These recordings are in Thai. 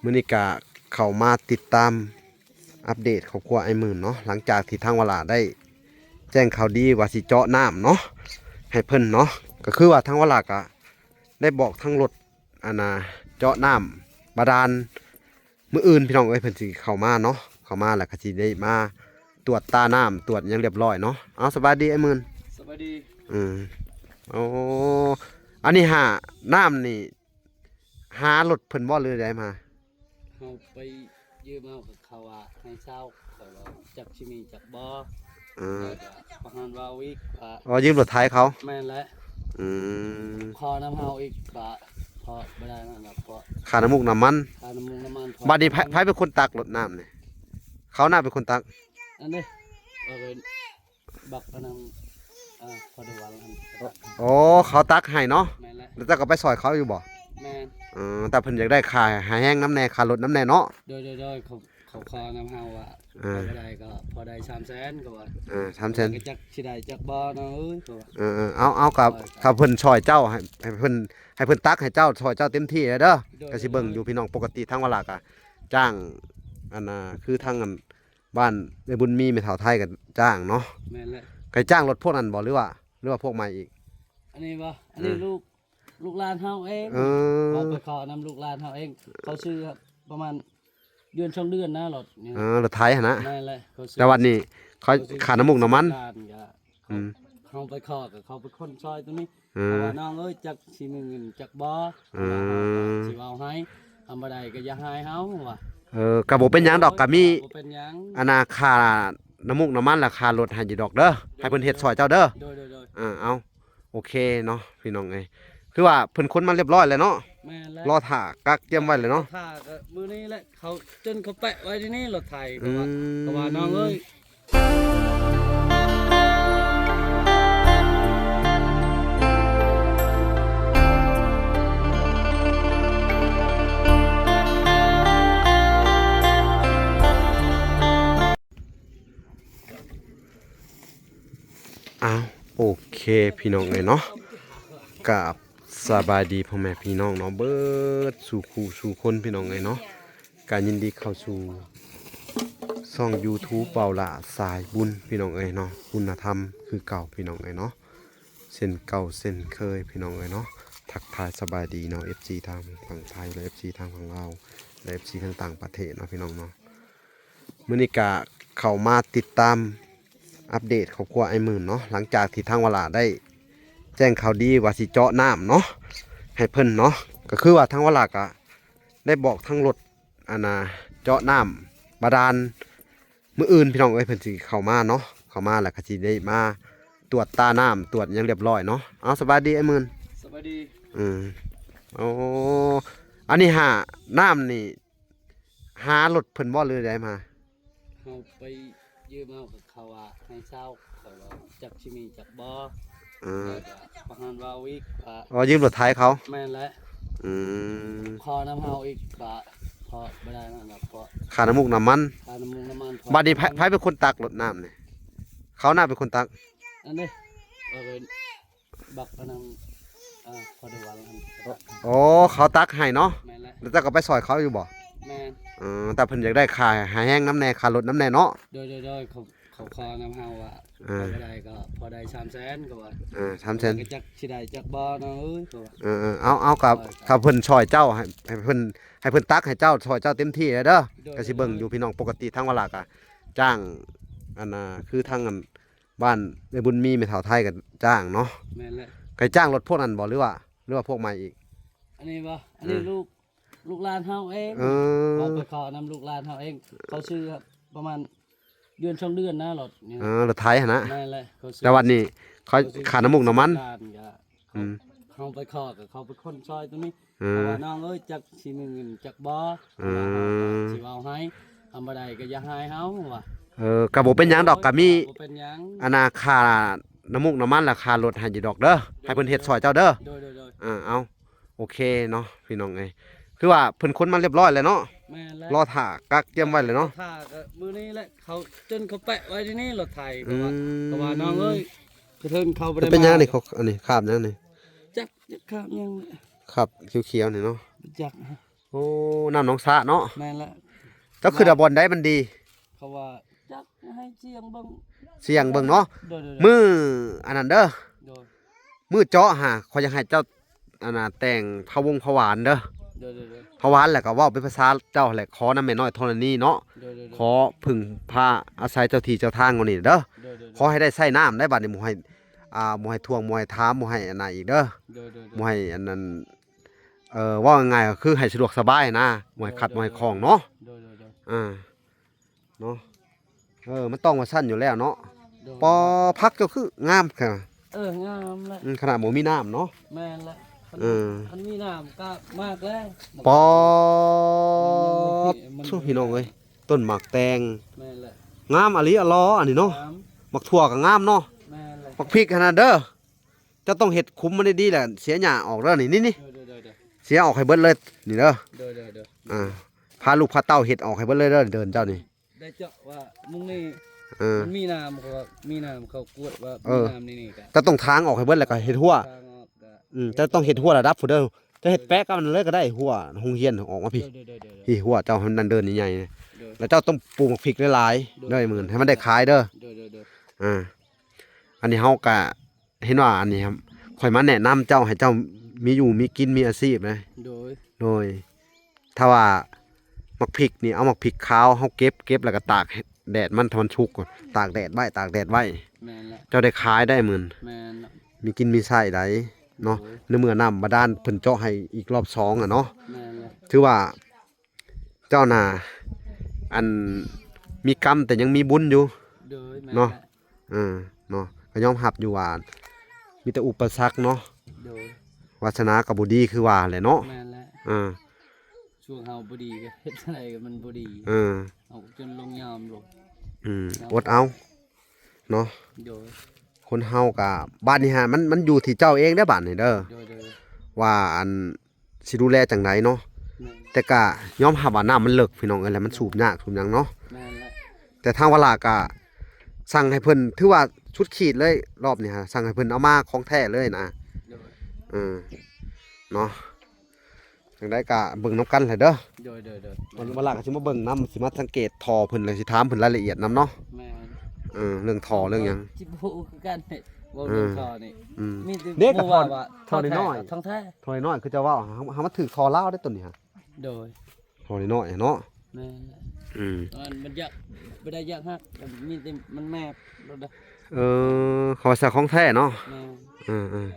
มื้อนี้ก็เข้ามาติดตามอัปเดตครอบครัวไอ้หมื่นเนาะหลังจากที่ทางวลาได้แจ้งข่าวดีว่าสิเจาะน้ำเนาะให้เพิ่นเนาะก็คือว่าทางวลาก็ได้บอกทั้งรถเจาะน้ำบาดาลมื้ออื่นพี่น้องเอ้ยเพิ่นสิเข้ามาเนาะเข้ามาแล้วก็สิได้มาตรวจตาน้ำตรวจหยังเรียบร้อยเนาะเอาสบายดีไอ้หมื่นสวัสดีโอ้อันนี้หาน้ำนี่หารถเพิ่นบ่หรือได้มาเขาไปยืมเอากับเขาว่าให้เช่าแต่ว่าจักชิมีจักบ่ประหารว่าวิกอ๋อยืมรถไถเขาแม่นแล้วพอน้ำเฮาอีกพอไม่ได้นั่นหรอกเพราะค่าน้ำมูกน้ำมันค่าน้ำมูกน้ำมันบัดนี้ไผเป็นคนตักรถน้ำนี่เขาน่าเป็นคนตักอันนี้เป็นบักพนังพอได้วันโอ้เขาตักให้เนาะแม่นแล้วแต่ก็ไปซอยเขาอยู่บ่แม่นแต่เพิ่นอยากได้ค่าหาแห้งน้ำแน่ค่ารถน้ำแน่เนาะโดยเขาคอน้ำเฮาว่าพอได้ก็พอได้300,000ก็ว่า300,000ก็จักสิได้จักบ่เนาะก็ว่าเอากับเพิ่นช่วยเจ้าให้เพิ่นตักให้เจ้าช่วยเจ้าเต็มที่เด้อก็สิเบิ่งอยู่พี่น้องปกติทางวลาก็จ้างคือทางบ้านในบุญมีแม่เฒ่าไทยก็จ้างเนาะแม่นแล้วก็จ้างรถพวกนั้นบ่หรือว่าพวกใหม่อีกอันนี้บ่อันนี้ลูกหลานเฮาเองเขาไปขอนำลูกหลานเฮาเองเขาซื้อครับประมาณเดือน2เดือนนะรถเนี่ยรถไถหั่นนะนั่นแหละเขาซื้อแต่วันนี้เขาค่าน้ำมูกน้ำมันเขาไปขอกับเขาไปคนซอยตรงนี้ว่าน้องเอ้ยจักสิมีเงินจักบ่สิเอาให้ทำบ่ได้ก็อย่าให้เฮาว่าก็บ่เป็นหยังดอกก็มีบ่เป็นหยังค่าน้ำมูกน้ำมันราคารถให้อยู่ดอกเด้อให้เพิ่นเฮ็ดซอยเจ้าเด้อเอาโอเคเนาะพี่น้องเอ้ยคือว่าเพิ่นคนมาเรียบร้อยแล้วเนาะแม่นแล้วรอท่ากักเตรียมไว้เลยเนาะท่าก็มื้อนี้แหละเขาจนเขาแปะไว้ที่นี่รถไถก็ว่าน้องเอ้ยโอเคพี่น้องเลยเนาะกับสบายดีพ่อแม่พี่น้องเนาะเบิดสู่คู่สู่คนพี่น้องเลยเนาะการยินดีเข้าสู่ช่อง YouTube เป่าละสายบุญพี่น้องเอ้ยเนาะคุณธรรมคือเก่าพี่น้องเอ้ยเนาะเส้นเก่าเส้นเคยพี่น้องเอ้ยเนาะทักทายสบายดีเนาะ FC ทางฝั่งไทยและ FC ทางฝั่งลาวและ FC ทางต่างประเทศเนาะพี่น้องเนาะมื้อนี้ก็เข้ามาติดตามอัปเดตครอบครัวไอ้หมื่นเนาะหลังจากที่ทางวลาได้แจ้งข่าวดีว่าสิเจาะน้ำเนาะให้เพิ่นเนาะก็คือว่าทางวลาก็ได้บอกทั้งรถเจาะน้ำบาดาลมื้ออื่นพี่น้องเอ้ยเพิ่นสิเข้ามาเนาะเข้ามาแล้วก็สิได้มาตรวจตาน้ำตรวจหยังเรียบร้อยเนาะเอาสบายดีไอ้หมื่นสวัสดีโอ้อันนี้หาน้ำนี่หารถเพิ่นบ่หรือได้มาเขาไปยืมเอากับเขาว่าให้เช่าแต่ว่าจักชิมีจักบ่ประหารว่าวิกยืมรถไถเขาแม่นแล้วพอน้ำเฮาอีกพอไม่ได้นั่นหรอกเพราะค่าน้ำมูกน้ำมันบัดนี้ไผเป็นคนตักรถน้ำนี่เขาน่าเป็นคนตักอันนี้เป็นบักพนังพอได้วันโอ้เขาตักให้เนาะแล้วแต่ก็ไปซอยเขาอยู่บ่แม่นแต่เพิ่นอยากได้ค่าหาแห้งน้ำแน่ค่ารถน้ำแน่เนาะโดยเขาคอน้ำเฮาว่าพอได้ก็พอได้300,000ก็ว่า300,000ก็จักสิได้จักบ่เนาะก็เอากับเพิ่นช่วยเจ้าให้เพิ่นตักให้เจ้าช่วยเจ้าเต็มที่เด้อก็สิเบิ่งอยู่พี่น้องปกติทางวลาก็จ้างคือทางบ้านในบุญมีแม่เฒ่าไทยก็จ้างเนาะแม่นแล้วก็จ้างรถพวกนั้นบ่หรือว่าพวกใหม่อีกอันนี้บ่อันนี้ลูกหลานเฮาเองเขาไปขอนำลูกหลานเฮาเองเขาซื้อครับประมาณเดือน2เดือนนะรถเนี่ยรถไถหั่นนะนั่นแหละแต่วันนี้เขาค่าน้ำมูกน้ำมันเขาไปขอกับเขาไปคนซอยตรงนี้ว่าน้องเอ้ยจักสิมีเงินจักบ่สิเอาให้ทำบ่ได้ก็อย่าให้เฮาว่าก็บ่เป็นหยังดอกก็มีบ่เป็นหยังค่าน้ำมูกน้ำมันราคารถให้อยู่ดอกเด้อให้เพิ่นเฮ็ดซอยเจ้าเด้อเอาโอเคเนาะพี่น้องเอ้ยคือว่าเพิ่นคนมาเรียบร้อยแล้วเนาะแม่นแล้วรอท่ากักเตรียมไว้เลยเนาะท่าก็มื้อนี้แหละเขาจนเขาแปะไว้ที่นี่รถไถก็ว่าน้องเอ้ยกระเทินเขาบ่ได้เป็นหยังนี่เขาอันนี้คาบหยังนี่จักคาบยังคาบเขียวๆนี่เนาะจัก โอ้น้ำหนองสระเนาะ แม่นละ เจ้าคือดาบอลได้มันดี เขาว่าจักให้เสียงเบิ่ง เสียงเบิ่งเนาะ โดย มืออันนั้นเด้อ โดย มือเจาะหาขอยอยากให้เจ้าอันน่ะแต่งพะวงพะหวานเด้อ โดย พะหวานแหละก็เว้าเป็นภาษาเจ้าแหละขอนำแม่น้อยธรณีเนาะ ขอพึ่งพาอาศัยเจ้าที่เจ้าทางคนนี้เด้อ ขอให้ได้ใส่น้ำได้บัดนี้หมู่ให้หมู่ให้ท่วงหมู่ให้ถามหมู่ให้อันนั้นอีกเด้อหมู่ให้อันนั้นว่าง่ายๆก็คือให้สะดวกสบายนะหมู่ให้ขัดหมู่ให้คล่องเนาะเนาะมันต้องว่าสั้นอยู่แล้วเนาะปอพักก็คืองามค่ะ งามแหละ ขนาดหมูมีน้ำเนาะ แม่นละมันมีน้ำก็มากแล้ว ปอทุกพี่น้องเอ้ยต้นหมากแตง แม่นละ งามอะลิอะลออันนี้เนาะหมักถั่วก็งามเนาะ แม่นละ หมักพริกขนาดเด้อจะต้องเฮ็ดคุ้มมันดีๆแหละเสียหญ้าออกเด้อนี่เสียออกให้เบิดเลยนี่เด้อพาลูกพาเต้าเฮ็ดออกให้เบิดเลยเด้อเดินเจ้านี่ ได้เจาะว่ามุงนี่มันมีน้ำเขากวดว่ามีน้ำนี่ก็ จะต้องทางออกให้เบิดแล้วก็เฮ็ดหัว ทางออกก็ จะต้องเฮ็ดหัวระดับพุ่นเด้อจะเฮ็ดแป๊ะกับมันเลยก็ได้หัวโรงเรียนออกมาพี่พี่หัวเจ้าให้มันเดินใหญ่ๆแล้วเจ้าต้องปลูกพริกหลายๆเด้อมื้อให้มันได้ขายเด้ออันนี้เฮาก็เห็นว่าอันนี้ครับข่อยมาแนะนำเจ้าให้เจ้ามีอยู่มีกินมีอาชีพนะโดยถ้าว่ามักพริกนี่เอามักพริกขาวเฮาเก็บแล้วก็ตากแดดมันถ้ามันชุกก่อนตากแดดไว้แม่นละ เจ้าได้ขายได้หมื่น แม่นละ มีกินมีใช้ได้เนาะในเมื่อน้ำบาดาลเพิ่นเจาะให้อีกรอบ2อ่ะเนาะ แม่นละ ถือว่าเจ้าน่ะอันมีกรรมแต่ยังมีบุญอยู่ โดยแม่น เนาะ ละ เนาะก็ยอมรับอยู่ว่ามีแต่อุปสรรคเนาะ โดยว าสนาก็บ่ดีคือว่าแหละเนาะ แม่นละ อ่า ช่วงเฮาบ่ดีก็เฮ็ดอะไรก็มันบ่ดี เออ เอาจนลงยามลง อดเอาเนาะ โดย คนเฮาก็บ้านนี้ฮะมันอยู่ที่เจ้าเองเด้อบ้านนี่เด้อ โดย ว่าอันสิดูแลจังไดเนาะ แม่น แต่ก็ยอมรับว่าน้ำมันเลิกพี่น้องเอ้ยแล้วมันสูบยากสูบหยังเนาะ แม่นละ แต่ทางเวลาก็สั่งให้เพิ่นถือว่าชุดขีดเลยรอบนี้ฮะสั่งให้เพิ่นเอามาของแท้เลยนะ โดย เนาะจังไดก็เบิ่งนํกันแหละเด้อ โดย วันเวลาก็สิมาเบิ่งนํสิมาสังเกตทอเพิ่นเลยสิถามเพิ่นรายละเอียดนํเนาะ แม่น เรื่องทอเรื่องหยัง จิบฮูคือกันเนี่ยบ่เรื่องทอนี่ มีแต่ เด็กก็ หมู่ว่า ทอน้อย ท้องแท้ ทอน้อยคือจะว่าหามาถือทอลาวได้ตัวนี้ฮะ โดย ทอน้อยเนาะ แม่นละ ตอนมันยากบ่ได้ยากฮักแต่มีแต่มันแมบรถเด้อ เขาว่าซะของแท้เนาะ แม่น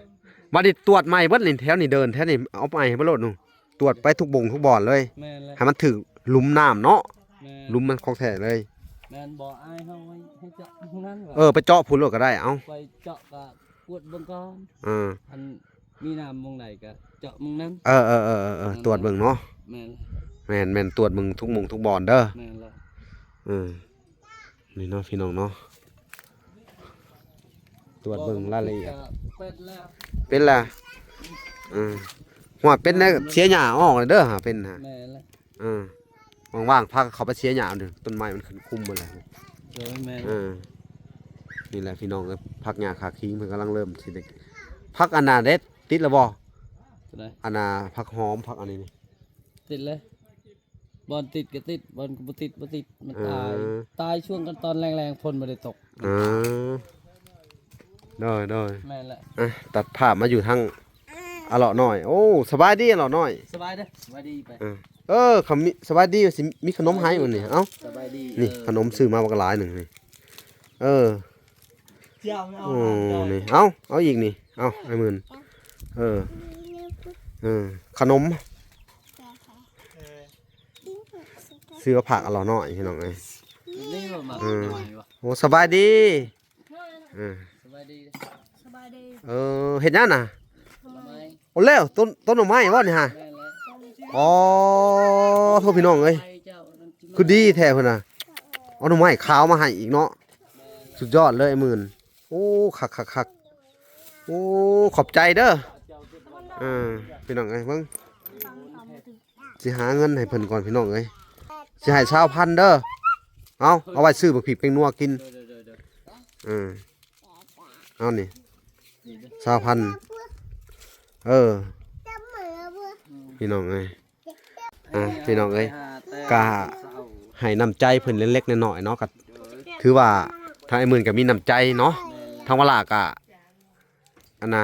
บัดนี้ตรวจใหม่เบิดนี่แถวนี่เดินแถวนี่เอาใหม่ให้เบิดโลดนู่นตรวจไปทุกบ่งทุกบ่อนเลย แม่นละ ให้มันถึกหลุมน้ำเนาะ แม่น หลุมมันของแท้เลย แม่นบ่อายเฮาให้เจาะตรงนั้นว่ะ ไปเจาะพุ่นโลดก็ได้เอ้า ไปเจาะก็กวดเบิ่งก่อน เออ อันมีน้ำมงไหนก็เจาะมงนั้น ตรวจเบิ่งเนาะ แม่นละ แม่นตรวจเบิ่งทุกหม่องทุกบ่อนเด้อ แม่นละ นี่เนาะพี่น้องเนาะตรวจเบิ่งรายละเอียด เป็ดแล้ว เป็นล่ะหัวเป็นได้เสียหญ้าออกเลยเด้อหาเป็นฮะ แม่นละ ว่างๆพาเขาไปเสียหญ้าเด้อต้นไม้มันขึ้นคุ้มหมดแล้ว โดยแม่น นี่แหละพี่น้องเอ้ยพักหญ้าขาคิงเพิ่นกำลังเริ่มสิได้พักอันน่ะเด็ดติดแล้วบ่ ตัวใด อันน่ะพักหอมพักอันนี้นี่ ติดเลยบอลติดก็ติดบอลก็บ่ติดมันตาย เออ ตายช่วงกันตอนแรงๆฝนบ่ได้ตก ได้ แม่นละ ตัดภาพมาอยู่ทางอะเลาะน้อยโอ้สบายดีอะเลาะน้อย สบายเด้อสบายดีไป เขามีสบายดีสิมีขนมให้มื้อนี้เอ้า สบายดี นี่ขนมซื้อมาบักหลายหนึ่งนี่เจ้าไม่เอา โอ้นี่เอาอีกนี่เอาไอ้หมื่นขนมซื้อมาผักอร่อยหน่อยพี่น้องเอ้ย นี่บ่มาหน่อยวะ โอ้สบายดีสบายดี สบายดี เห็นยังน่ะ ทำไม โอ้แล้วต้นหน่อไม้วะนี่ฮะ แม่นละ อ๋อโทษพี่น้องเอ้ย ไปเจ้านั่นจิ คือดีแท้เพิ่นน่ะเอาหน่อไม้ขาวมาให้อีกเนาะสุดยอดเลยไอ้หมื่นโอ้คักโอ้ขอบใจเด้อพี่น้องเอ้ยเบิ่งสิหาเงินให้เพิ่นก่อนพี่น้องเอ้ยสิให้1,000เด้อเอาไว้ซื้อบักพริกแป้งนัวกิน เด้อ เอานี่ นี่เด้อ 1,000พี่น้องเอ้ย พี่น้องเอ้ย หาแต่ กะ เศร้า ให้น้ำใจเพิ่นเล็กๆน้อยๆเนาะก็ถือว่าทางไอ้หมื่นก็มีน้ำใจเนาะทางวลาก็อันน่ะ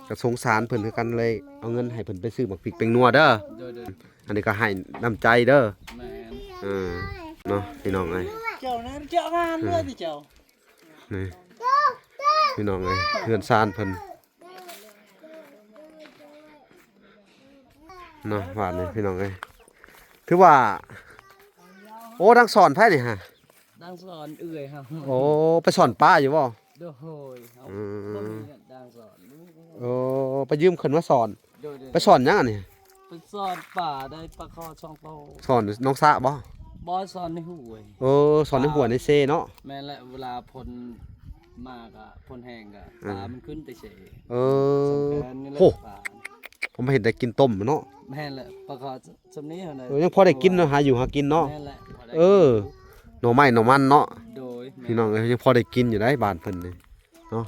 ก็สงสารเพิ่นคือกันเลยเอาเงินให้เพิ่นไปซื้อบักพริกแป้งนัวเด้อ โดย อันนี้ก็ให้น้ำใจเด้อ แม่น เนาะพี่น้องเอ้ย เจ้านะเจ้างานเลยที่เจ้า นี่พี่น้องเอ้ยเฮือนซานเพิ่นเนาะว่านี่พี่น้องเอ้ยถือว่าโอ้ดังสอนไผนี่ฮะ ดังสอนเอื่อยครับ โอ้ไปสอนป้าอยู่บ่ โดยครับ อืม บ่มีดังสอน โอ้ไปยืมเพิ่นมาสอน โดย ไปสอนหยังอันนี้ ไปสอนป่าได้ปลาคอช่องโต สอนน้องสะบ่ บอสอนในหูเว้ย สอนในหัวในเซเนาะ แม่นแหละเวลาพลมากอะพลแห้งอะปลามันขึ้นไปเฉย เออ แม่นนี่แหละ โห ปลา ผมเห็นได้กินต้มเนาะ แม่นแหละปลาคอสำนี้เท่านั้น ยังพอได้กินเนาะหาอยู่หากินเนาะ แม่นแหละพได้ เออ หน่อไม้หน่อมันเนาะ โดย พี่น้องเอ้ยยังพอได้กินอยู่ได้บ้านเพิ่นนี่เนาะ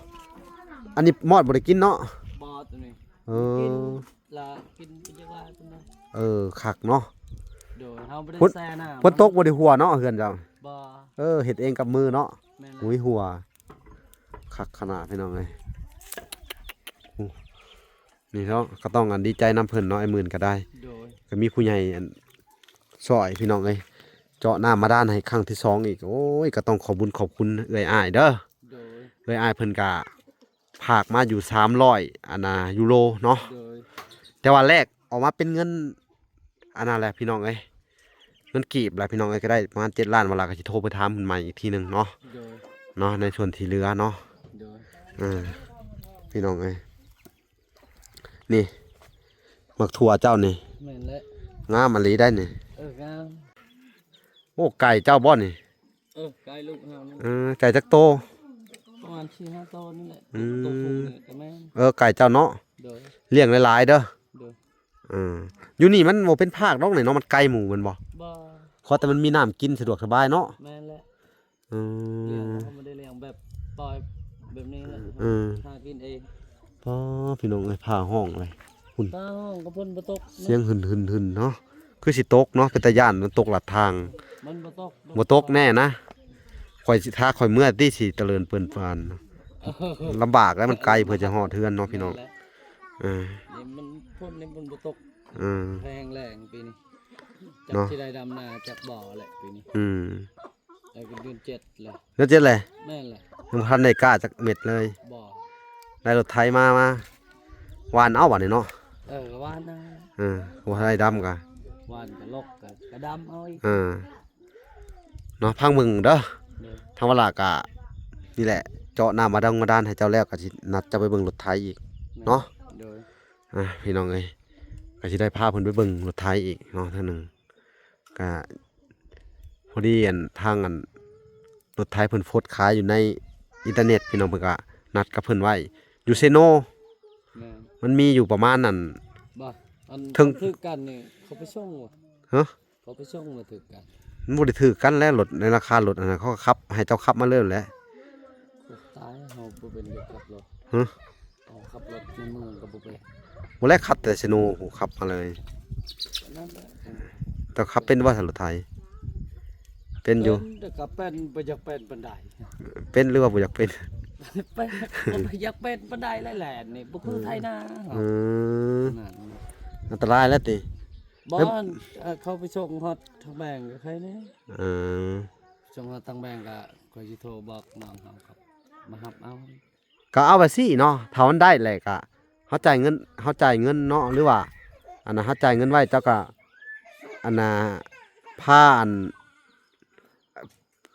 อันนี้มอดบ่ได้กินเนาะ บอตัวนี้ เอ กิน อ ละกินเป็นยังไงเป็นไง คักเนาะ โดยเฮาบ่ได้ พุ่น แซ่น้ำ ฝนตกบ่ได้หัวเนาะเฮือนเจ้า บ่ เฮ็ดเองกับมือเนาะ แม่นแห หุ ละ ยหัวคักขนาดพี่น้องเอ้ยอู้นี่เนาะก็ต้องอันดีใจนํเพิ่นเนาะไอ้หมื่นก็ได้ โดย ก็มีผู้ใหญ่อันซอยพี่น้องเอ้ยเจาะน้ำมาด้านให้ครั้งที่2อีกโอ้ยก็ต้องขอบคุญขอบคุณเอื้อยอ้ายเด้อ โดย เอื้อยอ้ายเพิ่นก็ผากมาอยู่300อันน่ะยูโรเนาะ โดย แต่ว่าแรกออกมาเป็นเงินอันนั้นแหละพี่น้องเอ้ยเงินกีบแหละพี่น้องเอ้ยก็ได้ประมาณ7ล้านเวลาก็สิโทรไปถามเพิ่นใหม่อีกทีหนึงเนาะ โดย เนาะในส่วนที่เหลือเนาะ โดย พี่น้องเอ้ยนี่หมักถั่วเจ้านี่ แม่นแหละ งามมะลิได้นี่ งาม โอ้ไก่เจ้าบ่นี่ ไก่ลูกเฮานี่ ไก่จักโต ประมาณ4-5ตัวนี่แหละ อืม ตัวผู้นี่ก็แม่น ไก่เจ้าเนาะ โดย เลี้ยงหลายๆเด้อ โดย อยู่นี่มันบ่เป็นภาคดอกนี่เนาะมันไก่หมูมันบ่ บ่ ขอแต่มันมีน้ำกินสะดวกสบายเนาะ แม่นแหละ อื เลี้ยง ม เขาไม่ได้เลี้ยงแบบปล่อยแบบนี้แหละ อืม หากินเอง ป้าพี่น้องเอ้ยผ้าห้องเลย ตาห้องกระพุ่นบ่ตก เสียงหึนๆๆเนาะคือสิตกเนาะเป็นตาย่านมันตกหลัดทาง มันบ่ตก บ่ตกแน่นะข่อยสิท้าข่อยเมื่อที่สิเจริญเปิ้นปานลำบากแล้วมันไกลเพื่อจะฮอดเทือนเนาะพี่น้อง แหละ เออ นี่มันพ่นนี่มันบ่ตก เออ แพงแรงปีนี้จาก เนาะ ที่ได้ดำนาจากบ่อแหละปีนี้ อืม ได้เป็นเดือน7เลย แล้วเจ็ดเลย แม่นแหละ ยังบ่ทันได้กล้าจักเม็ดเลย บ่อ ได้รถไถมาหวานเอาบัดนี้เนาะ ก็ว่านนะ บ่ทันได้ดำกะ วานก็ลกก็กระดำเอาอีก เนาะพังมึงเด้อ เด้อ ทางเวลากะนี่แหละเจาะน้ำมาดังมาด้านให้เจ้าแล้วก็สินัดเจะไปเบิ่งรถไถอีก เนาะ โดย พี่น้องเอ้ยก็สิได้พาเพิ่นไปเบิ่งรถไถอีกเนาะเท่านึงก็พอดีทางรถไถเพิ่นโพสต์ขายอยู่ในอินเทอร์เน็ตพี่น้องเพิ่นก็นัดกับเพิ่นไว้อยู่เซโน แม่น มันมีอยู่ประมาณนั้น บ่อัน ถึง ถือกันนี่เขาไปส่งว่ะ ฮะ เขาไปส่งมาถือกัน มันบ่ได้ถือกันแล้วรถในราคารถอันนั้นเขาก็ขับให้เจ้าขับมาเลยแหละ ตายเฮาบ่เป็นเด็กขับรถ ฮะ เอาขับรถในเมืองก็บ่เป็น บ่แลกขับแต่เซโนโหขับมาเลย นั่นแหละ แต่ขับเป็นว่าสรถไถเป็นอยู่ แต่ก็เป็นบ่อยากเป็นปานใด เป็นหรือว่าบ่อยากเป็น เป็นบ่อยากเป็นปานใดแหละนี่บ่คือไทยนา อืม นั่น อันตรายแล้วติ บ่เขาไปส่งฮอดทางแบงกับใครแน่ เออ ส่งฮอดทางแบงก็ก็สิโทรบอกน้องเฮาครับ มารับเอา ก็เอาไปสิเนาะถ้ามันได้แหละก็เฮาจ่ายเงินเนาะหรือว่าอันน่ะเฮาจ่ายเงินไว้เจ้าก็อันน่ะพาอัน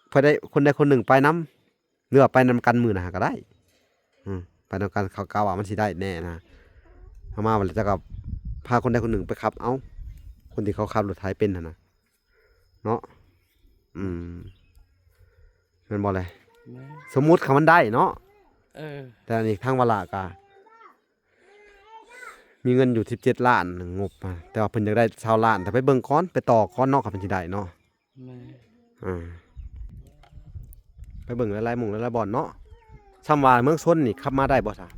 เพื่อได้คนใดคนหนึ่งไปนํหรือว่าไปนำกันมื้อน่ะก็ได้ไปนำกันเขากล่าวว่ามันสิได้แน่นะเฮามาวันแล้วเจ้าก็พาคนใดคนหนึ่งไปขับเอาคนที่เขาขับรถไถเป็นหั่นน่ะเนาะแม่นบ่เลย แม่ สมมุติคำมันได้เนาะ เออ แต่อันนี้ทางวลากามีเงินอยู่17ล้านงบมาแต่ว่าเพิ่นอยากได้20ล้านแต่ไปเบิ่งก่อนไปต่อก่อนเนาะครับเพิ่นสิได้เนาะ แม่ ไปเบิ่งหลายๆหมู่หลายๆบ่อนเนาะซ้ำว่าเมืองชนนี่ขับมาได้บ่ซะ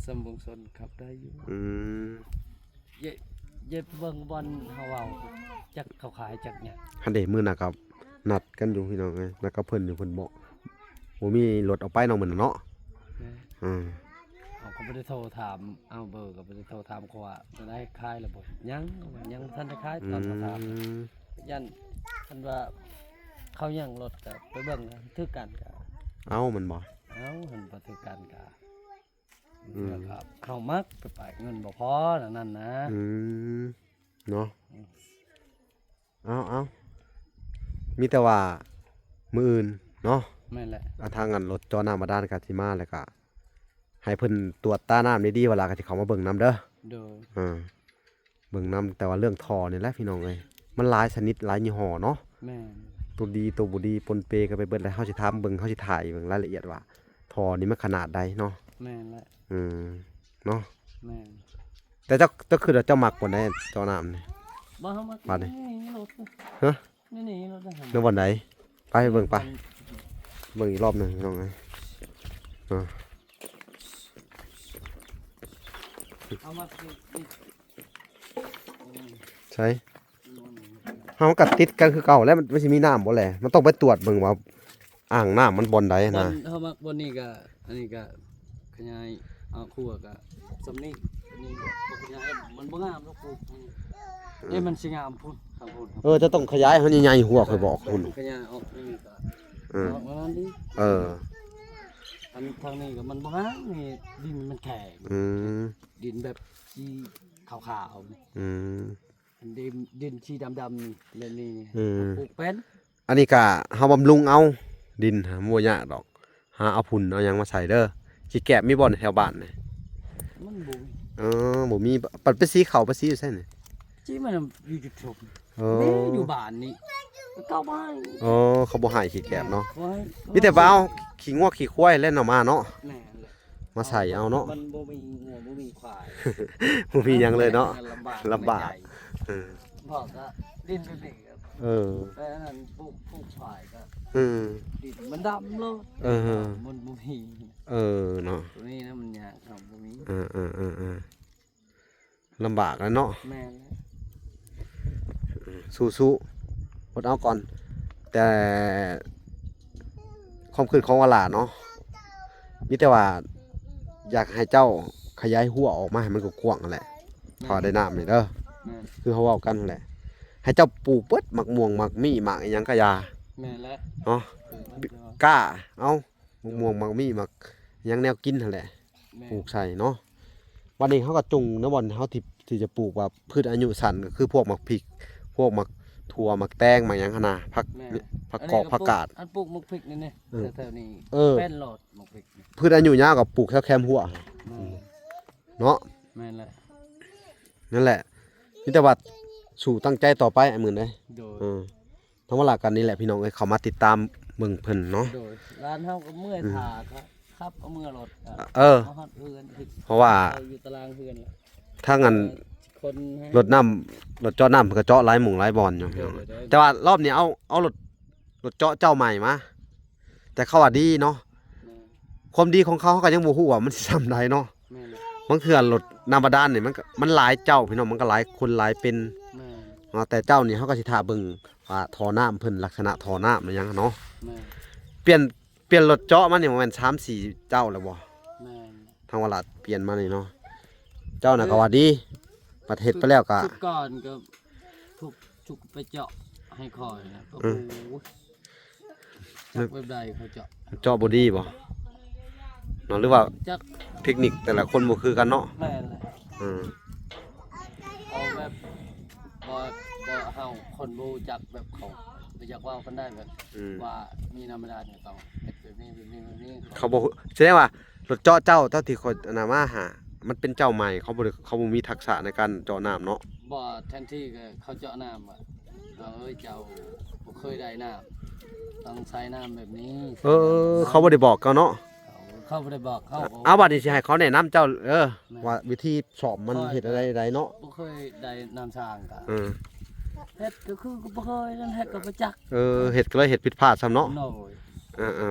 สมบงชนขับได้อยู่ อืม เย่ เย็บเบิ่งบอลเฮาเว้าจักเขาขายจักเนี่ย หันเด้มื้อน่ะครับนัดกันอยู่พี่น้องเอ้ยแล้วก็เพิ่นอยู่เพิ่นบอกบ่มีรถเอาไปเนาะมื้อนั้นเนาะอืม เขาก็บ่ได้โทรถามเอาเบอร์ก็บ่ได้โทรถามเขาว่าจะได้ขายแล้วบ่ยังทันได้ขายตอนเขาถามยันคันว่าเขายังรถก็ไปเบิ่งถือกันก็ เอ้ามันบ่ เอาหันบ่ถือกันก็แล้วก็เขามักไปเงินบ่พอนั่นนะ เนาะเอามีแต่ว่ามื้ออื่นเนาะ แม่นแหละ ทางอันรถจอน้ำบาดาลก็สิมาแล้วก็ให้เพิ่นตรวจตาน้ำดีๆเวลาก็สิเข้ามาเบิ่งน้ำเด้อ โดย เบิ่งน้ำแต่ว่าเรื่องท่อนี่แหละพี่น้องเอ้ยมันหลายชนิดหลายยี่ห้อเนาะ แม่น ตัวดีตัวบ่ดีปนเปกันไปเบิดแล้วเฮาสิถามเบิ่งเฮาสิถ่ายเบิ่งรายละเอียดว่าท่อนี่มันขนาดใดเนาะ แม่นแหละ เนาะ แม่น แต่เจ้าคือเจ้ามักบ่ได้จอน้ำนี่ บ่เฮามา บาดนี่ รถ ฮะ นี่รถได้ เรื่องบ่ใดไปเบิ่งไปเบิ่งอีกรอบหนึงพี่น้องเอ้ย เอามาสิ ใช่เฮาก็ติดกันคือเก่าแล้วมันสิมีน้ำบ่แหละมันต้องไปตรวจเบิ่งว่าอ่างน้ำมันบ่อนใด บ นะ นเฮามาบนนี้ก็อันนี้ก็ขยายเอาคั่วก็สำนี้อันนี้บ่ขยายมันบ่งามหรอกคุณมันสิงามพุ่นครับพุ่น จะต้องขยายให้มันใหญ่ๆหัวค่อยบอกคุณ ขยายออกนี่ก็ เออ ออกมานั้นดิ เออ อันทางนี้ก็มันบ่งามนี่ดินมันแข็ง อืม ดินแบบสีขาวๆนี่ อืม ดินสีดำๆนี่แล้วนี่ อืม ปลูกเป็น อันนี้ก็เฮาบำรุงเอาดินหาบ่ยากดอกหาเอาพุ่นเอาหยังมาใส่เด้อสิแกะมีบ่อนแถวบ้านนี่ มันบ่มี บ่มีปัดไปสีเขาไปสีอยู่ไสนี่ ที่มันอยู่จุดชม อ๋ นี่ อ อยู่บ้านนี่เก้าบ้าน อ๋อเขาบ่ให้ขี้แกะเนาะ ไว้ มีแต่ว่าเอาขี้งัวขี้ควายเล่นเอามาเนาะ แม่นแหละ มาใส่เอาเนาะ มันบ่มีงัวบ่มีควาย บ่มีหยังเลยเนาะ ลำบาก เออ บอกก็ดินเป็นเด็กครับ เออ แต่อันนั้นปลูกควายก็ อืม ดินมันดำเลย เออ มันบ่มี เนาะ ตัวนี้นะมันยากครับบ่มี ลำบากแล้วเนาะ แม่นแหละ สู้ๆอดเอาก่อน แต่ความคิดของวลาเนาะมีแต่ว่าอยากให้เจ้าขยายหัวออกมาให้มันกว้างๆนั่นแหละพอได้น้ำนี่เด้อ แม่น คือเขาเว้ากันนั่นแหละให้เจ้าปลูกเบิดหมักม่วงหมักมี่หมักอีหยังก็อยา แม่นแหละ เนาะ มันจะ กล้าเอาหมักม่วงหมักมี่หมักอิหยังแนวกินนั่นแหละ แม่ ปลูกใส่เนาะวันนี้เขาก็จุงนะวันเขาที่จะปลูกแบบพืชอายุสั้นก็คือพวกหมักพริก พวกหมักถั่วหมักแตงหมักหยังขนาผัก แม่ ผักกอกผักกาด อันปลูกมะพริกนี่นี่ เออ แถวๆนี้ เออ เป็นโหลดมะพริกนี่ พืชอายุยาวกับปลูกแค่แคมหัว แม่น เนาะ แม่นแหละ นั่นแหละนี่แต่ว่าสู่ตั้งใจต่อไปไอ้หมื่นเลย โดย ทั้งเวลากันนี่แหละพี่น้องเอ้ยเขามาติดตามเมืองเพิ่นเนาะ โดยร้านเฮาก็เมื่อยถาครับเอาเมื่อรถก็ เออ มาฮอดเฮือน เพราะว่า อยู่ตารางเฮือนแล้ว ถ้างั้น คนให้ รถน้ำรถเจาะน้ำเพิ่นก็เจาะหลายหม่องหลายบอลอยู่พี่น้อง เดี๋ยว แต่ว่ารอบนี้เอารถเจาะเจ้าใหม่มาแต่เขาว่าดีเนาะความดีของเขาก็ยังบ่ฮู้ว่ามันสิซ้ำใดเนาะ แม่นแหละ บางเทื่อรถน้ำบาดาลนี่มันหลายเจ้าพี่น้องมันก็หลายคนหลายเป็น แม่น แต่เจ้านี่เขาก็สิท่าเบิ่งว่าท่อน้ำเพิ่นลักษณะท่อน้ำมันหยังเนาะ แม่น เปลี่ยนรถเจาะมานี่ประมาณ3-4 เจ้าแล้วบ่ แม่น ทางวลาดเปลี่ยนมานี่เนาะเจ้าน่ะก็ว่าดีประเทศไปแล้วก็ ชุดก่อนก็ทุกไปเจาะให้คอยนะโอ้โหจักแบบใดเขาเจาะ เจาะบ่ดีบ่เนาะหรือว่า จัก เทคนิคแต่ละคนบ่คือกันเนาะ แม่นเลย อืม เอาแบบบ่เฮาคนบ่รู้จักแบบเขาไปจักเว่ากันได้แบบ ว่ามีธรรมดาเนี่ยต้องเฮ็ดแบบนี้ เขาบ่แสดงว่ารถเจาะเจ้าเท่าที่คนน่ะมาหามันเป็นเจ้าใหม่เขาบ่มีทักษะในการเจาะน้ำเนาะ บ่แทนที่ก็เขาเจาะน้ำอ่ะเอ้ยเจ้าบ่เคยได้น้ำต้องใช้น้ำแบบนี้ เขาบ่ได้บอกเขาเนาะ เขาบ่ได้บอกเขา เอาบัดนี้สิให้เขาแนะนำเจ้าว่าวิธีสอบมันเฮ็ดอะไรๆเนาะ บ่เคยได้น้ำสร้างก็ เออ เฮ็ดก็คือบ่เคยนั่นเฮ็ดก็บ่จัก เฮ็ดก็เลยเฮ็ดผิดพลาดซ้ำเนาะ โน้ย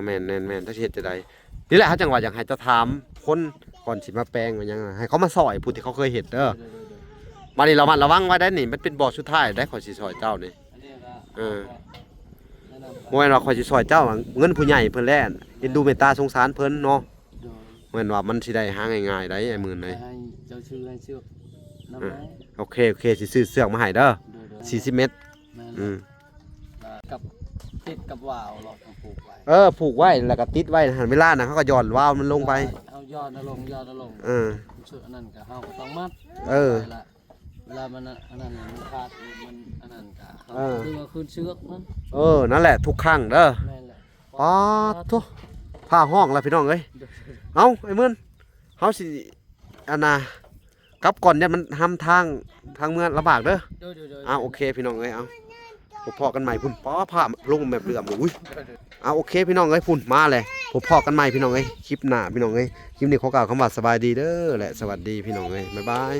แม่นถ้าสิเฮ็ดจะได้นี่แหละเขาจังว่าอยากให้เจ้าถามคนก่อนสิมาแปลงมันยังให้เขามาสอยผู้ที่เขาเคยเฮ็ดเด้อ บัดนี้ระวังไว้ได้นี่มันเป็นบ่อสุดท้ายได้ข่อยสิซอยเจ้านี่ อันนี้ก็ เออ แนะนำ บ่แม่นว่าข่อยสิซอยเจ้าอะเงินผู้ใหญ่เพิ่นแล่นเอ็นดูเมตตาสงสารเพิ่นเนาะ โดย บ่แม่นว่ามันสิได้หาง่ายๆได้ไอ้หมื่นเลย ให้เจ้าชื่อให้เชือกนำไว้ โอเคสิซื้อเสือกมาให้เด้อ โดย 40 เมตร แม่น อืม กับติดกับว่าวเราต้องปลูกไว้ ผูกไว้แล้วก็ติดไว้หันเวลานะเขาก็หย่อนวาล์วมันลงไป เอายอดนลงยอดนลง เออ เชือกอันนั้นก็เฮาก็ต้องมัด เออ ไว้ละเวลามันอันนั้นมันขาดมันอันนั้นก็เฮา เออ ดึงเอาคืนเชือกมัน นั่นแหละทุกครั้งเด้อ แม่นแหละ อ๋อทุผ้าห้องแล้วพี่น้องเอ้ยเอ้าไอ้มื่นเฮาสิอันน่ะกลับก่อนเนี่ยมันทำทางเมืองลำบากเด้อ โอเคพี่น้องเอ้ยเอาพบพอกันใหม่พุ่นป้อผ้าลงแบบเรือมอุ้ยโอเคพี่น้องเอ้ยพุ่นมาเลยพบพอกันใหม่พี่น้องเอ้ยคลิปหน้าพี่น้องเอ้ยคลิปนี้ขอกล่าวคำว่าสบายดีเด้อและสวัสดีพี่น้องเอ้ยบ๊ายบาย